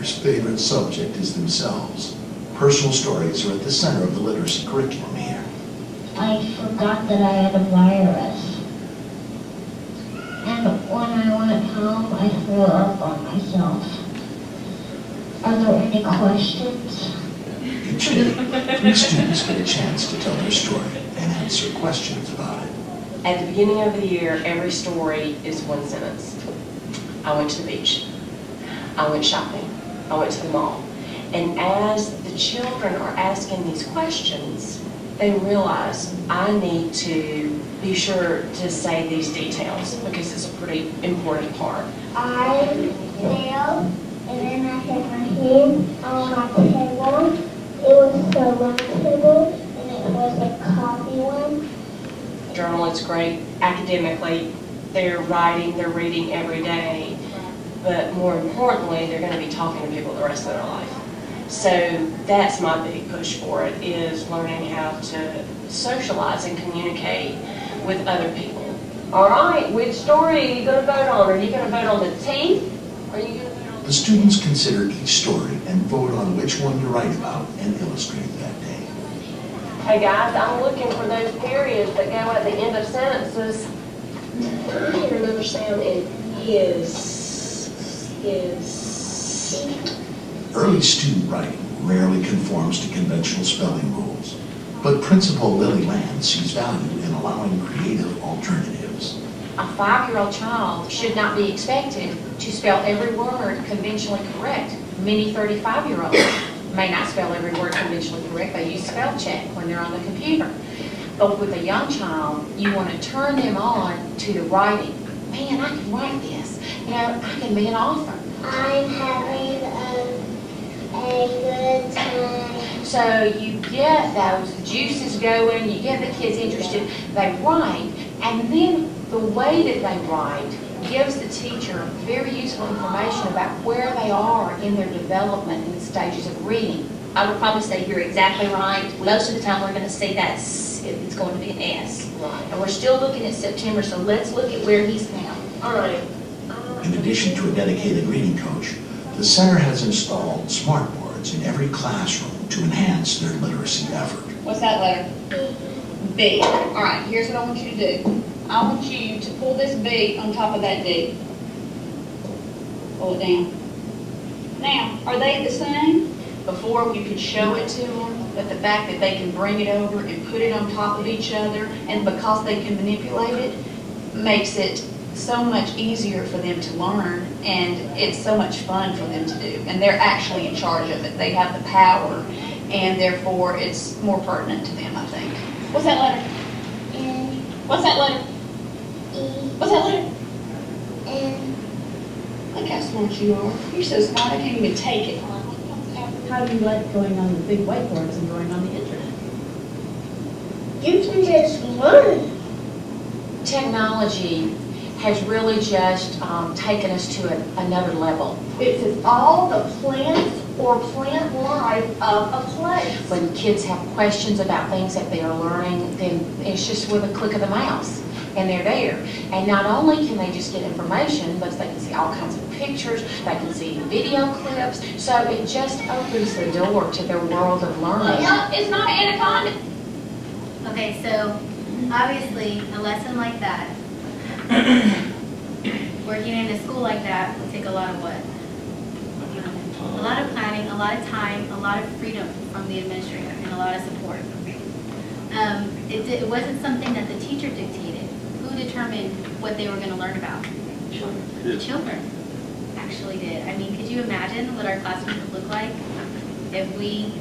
writer's favorite subject is themselves. Personal stories are at the center of the literacy curriculum here. I forgot that I had a virus. And when I went home, I threw up on myself. Are there any questions? Each day, 3 students get a chance to tell their story and answer questions about it. At the beginning of the year, every story is one sentence. I went to the beach. I went shopping. I went to the mall. And as the children are asking these questions, they realize I need to be sure to say these details because it's a pretty important part. I fell, and then I hit my head on my table. It was a round table, and it was a coffee one. Journal is great academically. They're writing, they're reading every day. But more importantly, they're going to be talking to people the rest of their life. So that's my big push for it, is learning how to socialize and communicate with other people. All right, which story are you going to vote on? Are you going to vote on the teeth? Or are you going to vote on The students consider each story and vote on which one to write about and illustrate that day. Hey guys, I'm looking for those periods that go at the end of sentences. I hear another sound in is. Early student writing rarely conforms to conventional spelling rules, but Principal Lily Land sees value in allowing creative alternatives. A 5-year-old child should not be expected to spell every word conventionally correct. Many 35-year-olds may not spell every word conventionally correct. They use spell check when they're on the computer. But with a young child, you want to turn them on to the writing. Man, I can write this. You know, I can be an author. I'm having a good time. So you get those juices going, you get the kids interested, they write, and then the way that they write gives the teacher very useful information about where they are in their development in the stages of reading. I would probably say you're exactly right. Most of the time we're going to see that it's going to be an S. Right. And we're still looking at September, so let's look at where he's now. All right. In addition to a dedicated reading coach, the center has installed smartboards in every classroom to enhance their literacy effort. What's that letter? B. All right, here's what I want you to do. I want you to pull this B on top of that D. Pull it down. Now, are they the same? Before you could show it to them, but the fact that they can bring it over and put it on top of each other, and because they can manipulate it, makes it so much easier for them to learn, and it's so much fun for them to do. And they're actually in charge of it. They have the power, and therefore it's more pertinent to them, I think. What's that letter? N, What's that letter? E, What's that letter? N. Look how smart you are. You're so smart I can't even take it. How do you like going on the big whiteboards and going on the internet? You can just learn. Technology has really just taken us to another level. It says all the plants or plant life of a place. When kids have questions about things that they are learning, then it's just with a click of the mouse, and they're there. And not only can they just get information, but they can see all kinds of pictures, they can see video clips, so it just opens the door to their world of learning. It's not an anaconda. Okay, so obviously a lesson like that, working in a school like that would take a lot of what? A lot of planning, a lot of time, a lot of freedom from the administrator, and a lot of support. It wasn't something that the teacher dictated. Who determined what they were going to learn about? Children actually did. I mean, could you imagine what our classroom would look like if we,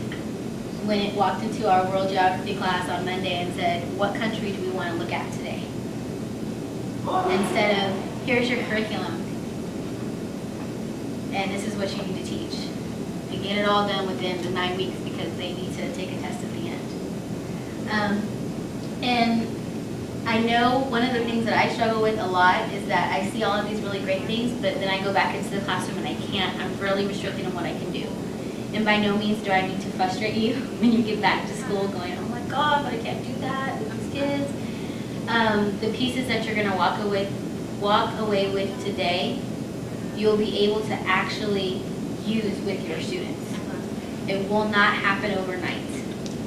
when it walked into our world geography class on Monday and said, what country do we want to look at today? Instead of, here's your curriculum, and this is what you need to teach. And get it all done within the 9 weeks because they need to take a test at the end. And I know one of the things that I struggle with a lot is that I see all of these really great things, but then I go back into the classroom and I can't. I'm really restricted on what I can do. And by no means do I mean to frustrate you when you get back to school going, oh my God, but I can't do that with these kids. The pieces that you're going to walk away with today, you'll be able to actually use with your students. It will not happen overnight,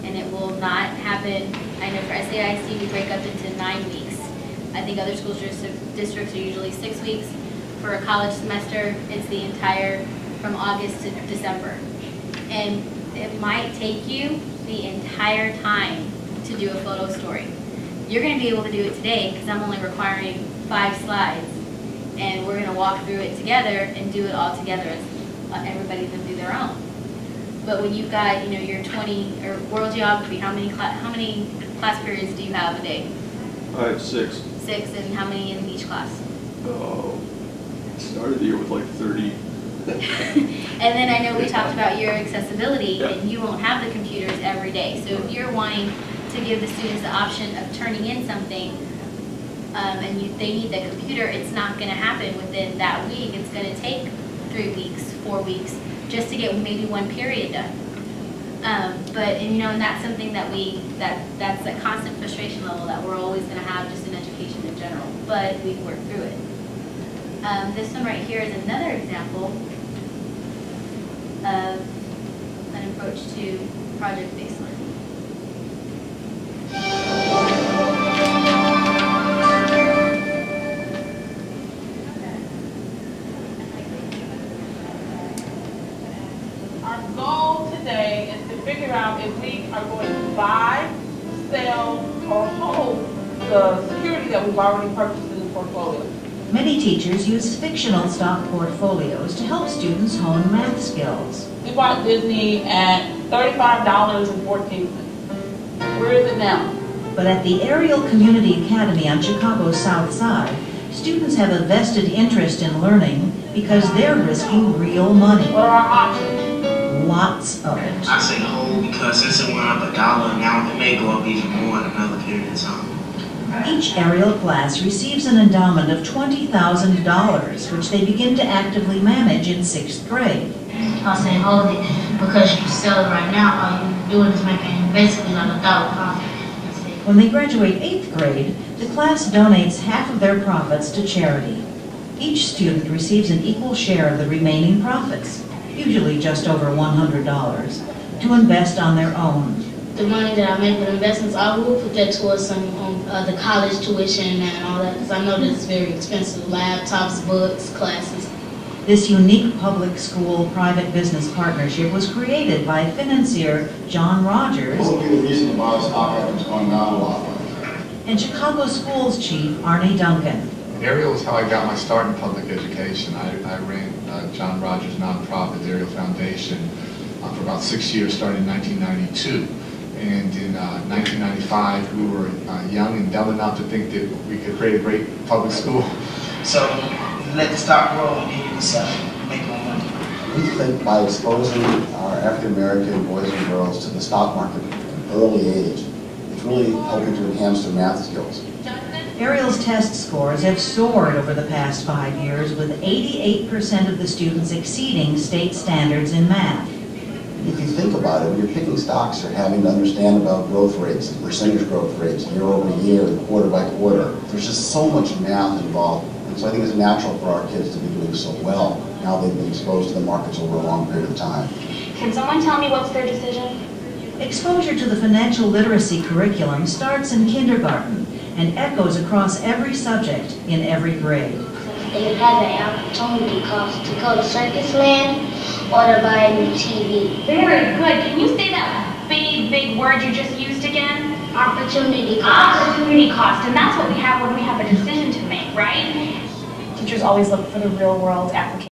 and it will not happen. I know for SAIC we break up into 9 weeks. I think other school districts are usually 6 weeks. For a college semester, it's the entire, from August to December. And it might take you the entire time to do a photo story. You're going to be able to do it today because I'm only requiring 5 slides, and we're going to walk through it together and do it all together as everybody's going to do their own. But when you've got, your 20, or world geography, how many class periods do you have a day? I have 6. 6, and how many in each class? Started the year with like 30. And then I know we talked about your accessibility, and you won't have the computers every day. So if you're wanting to give the students the option of turning in something, and they need the computer, it's not going to happen within that week. It's going to take 3 weeks, 4 weeks, just to get maybe 1 period done. And that's something that that's a constant frustration level that we're always going to have just in education in general, but we work through it. This one right here is another example of an approach to project-based learning. Our goal today is to figure out if we are going to buy, sell, or hold the security that we've already purchased in the portfolio. Many teachers use fictional stock portfolios to help students hone math skills. We bought Disney at $35.14. Where is it now? But at the Ariel Community Academy on Chicago's South Side, students have a vested interest in learning because they're risking real money. What are our options? Lots of it. I say hold because since it went up $1 now, it may go up even more in another period of time. Each Ariel class receives an endowment of $20,000, which they begin to actively manage in 6th grade. I'll say hold it because if you sell it right now, all you're doing is making basically like $1 profit. When they graduate 8th grade, the class donates half of their profits to charity. Each student receives an equal share of the remaining profits, usually just over $100, to invest on their own. The money that I make with investments, I will put that towards some the college tuition and all that, because I know that it's very expensive. Laptops, books, classes. This unique public school private business partnership was created by financier John Rogers What would be the reason why the stock market is going down a lot? and Chicago Schools Chief Arnie Duncan. Ariel is how I got my start in public education. I ran John Rogers' nonprofit, the Ariel Foundation, for about 6 years, starting in 1992. And in 1995, we were young and dumb enough to think that we could create a great public school. So let the stock grow and then you can sell it and make more money. We think by exposing our African American boys and girls to the stock market at an early age, it's really helping to enhance their math skills. Ariel's test scores have soared over the past 5 years, with 88% of the students exceeding state standards in math. If you think about it, when you're picking stocks, you're having to understand about growth rates and percentage growth rates, year over year and quarter by quarter. There's just so much math involved. And so I think it's natural for our kids to be doing so well now they've been exposed to the markets over a long period of time. Can someone tell me what's their decision? Exposure to the financial literacy curriculum starts in kindergarten and echoes across every subject in every grade. They have an opportunity cost to go to Circus Land or to buy a new TV. Very good. Can you say that big word you just used again? Opportunity cost. Opportunity cost. And that's what we have when we have a decision to make, right? Teachers always look for the real world application.